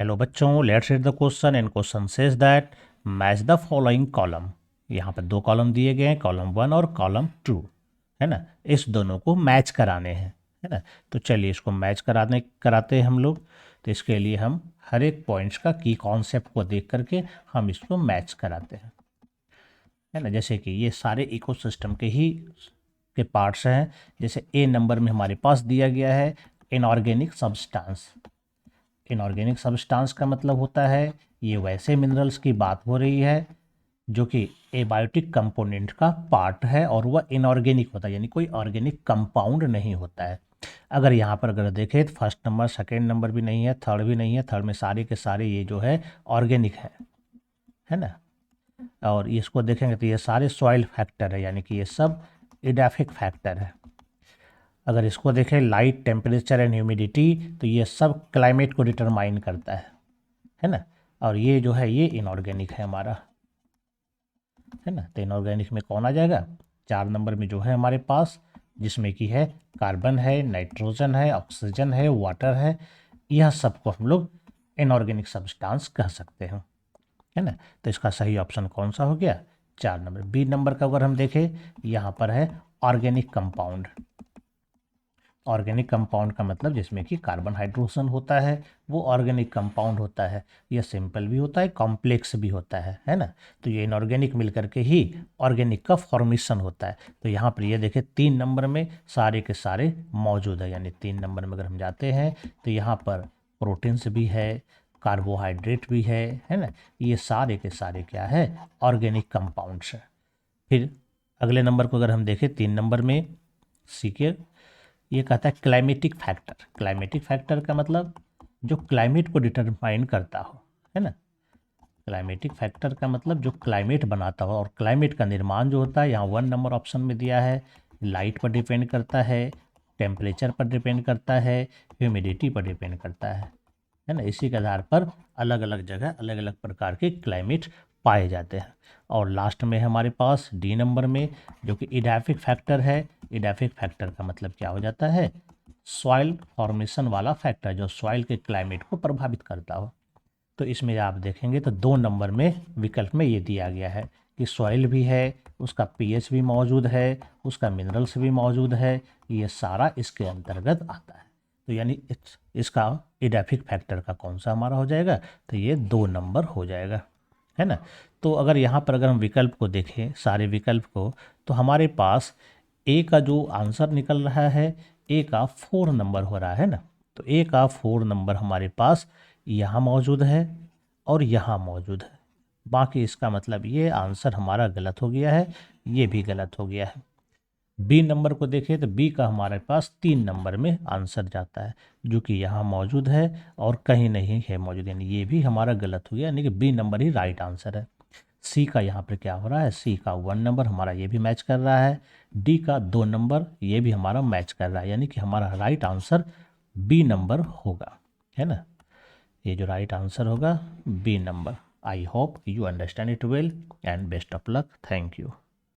Hello बच्चों, let's read the question and question says that match the following column. यहाँ पर दो column दिए गए हैं, कॉलम 1 और कॉलम 2, है ना। इस दोनों को मैच कराने हैं, है ना। तो चलिए इसको मैच कराते हैं हम लोग। तो इसके लिए हम हर एक पॉइंट्स का की कॉन्सेप्ट को देख करके हम इसको मैच कराते हैं, है ना। जैसे कि ये सारे इकोसिस्टम के पार्ट्स हैं। जैसे ए नंबर में हमारे पास दिया गया है इनऑर्गेनिक सब्सटेंस। इनऑर्गेनिक सब्सटेंस का मतलब होता है ये वैसे मिनरल्स की बात हो रही है जो कि एबायोटिक कंपोनेंट का पार्ट है और वह इनऑर्गेनिक होता है, यानी कोई ऑर्गेनिक कंपाउंड नहीं होता है। अगर यहाँ पर अगर देखें तो फर्स्ट नंबर, सेकेंड नंबर भी नहीं है, थर्ड भी नहीं है। थर्ड में सारे के सारे ये जो है ऑर्गेनिक है ना। और इसको देखेंगे तो ये सारे सॉइल फैक्टर है, यानी कि ये सब इडाफिक फैक्टर है। अगर इसको देखें लाइट, टेम्परेचर एंड ह्यूमिडिटी, तो ये सब क्लाइमेट को डिटरमाइन करता है ना। और ये जो है ये इनऑर्गेनिक है हमारा, है ना। तो इनऑर्गेनिक में कौन आ जाएगा? 4 नंबर में जो है हमारे पास, जिसमें कि है कार्बन है, नाइट्रोजन है, ऑक्सीजन है, वाटर है। यह सबको हम लोग इनऑर्गेनिक सब्सटेंस कह सकते हैं, है ना। तो इसका सही ऑप्शन कौन सा हो गया? 4 नंबर। बी नंबर का अगर हम देखें, यहाँ पर है ऑर्गेनिक कंपाउंड। ऑर्गेनिक कंपाउंड का मतलब जिसमें कि कार्बन हाइड्रोजन होता है, वो ऑर्गेनिक कंपाउंड होता है। यह सिंपल भी होता है, कॉम्प्लेक्स भी होता है ना। तो ये इनऑर्गेनिक मिल करके ही ऑर्गेनिक का फॉर्मेशन होता है। तो यहाँ पर ये देखें 3 नंबर में सारे के सारे मौजूद है, यानी 3 नंबर में अगर हम जाते हैं तो यहाँ पर प्रोटीन्स भी है, कार्बोहाइड्रेट भी है ना। ये सारे के सारे क्या है? ऑर्गेनिक कंपाउंड्स है। फिर अगले नंबर को अगर हम देखें 3 नंबर में, सी के, ये कहता है क्लाइमेटिक फैक्टर। क्लाइमेटिक फैक्टर का मतलब जो क्लाइमेट को डिटरमाइन करता हो, है ना। क्लाइमेटिक फैक्टर का मतलब जो क्लाइमेट बनाता हो, और क्लाइमेट का निर्माण जो होता है यहाँ 1 नंबर ऑप्शन में दिया है। लाइट पर डिपेंड करता है, टेम्परेचर पर डिपेंड करता है, ह्यूमिडिटी पर डिपेंड करता है ना। इसी के आधार पर अलग अलग जगह अलग अलग प्रकार के क्लाइमेट पाए जाते हैं। और लास्ट में हमारे पास डी नंबर में जो कि इडाफिक फैक्टर है। इडाफिक फैक्टर का मतलब क्या हो जाता है? सॉइल फॉर्मेशन वाला फैक्टर, जो सॉइल के क्लाइमेट को प्रभावित करता हो। तो इसमें आप देखेंगे तो 2 नंबर में विकल्प में ये दिया गया है कि सॉइल भी है, उसका पीएच भी मौजूद है, उसका मिनरल्स भी मौजूद है। ये सारा इसके अंतर्गत आता है। तो यानी इसका इडाफिक फैक्टर का कौन सा हमारा हो जाएगा? तो ये 2 नंबर हो जाएगा, है ना। तो अगर यहाँ पर अगर हम विकल्प को देखें, सारे विकल्प को, तो हमारे पास ए का जो आंसर निकल रहा है, ए का 4 नंबर हो रहा है ना। तो ए का 4 नंबर हमारे पास यहाँ मौजूद है और यहाँ मौजूद है। बाकी इसका मतलब ये आंसर हमारा गलत हो गया है, ये भी गलत हो गया है। बी नंबर को देखें तो बी का हमारे पास 3 नंबर में आंसर जाता है, जो कि यहाँ मौजूद है और कहीं नहीं है मौजूद, यानी ये भी हमारा गलत हो गया, यानी कि बी नंबर ही राइट आंसर है। सी का यहाँ पर क्या हो रहा है? सी का 1 नंबर हमारा ये भी मैच कर रहा है। डी का 2 नंबर ये भी हमारा मैच कर रहा है, यानी कि हमारा राइट आंसर बी नंबर होगा, है ना। ये जो राइट आंसर होगा B number. I hope you understand it well and best of luck. Thank you.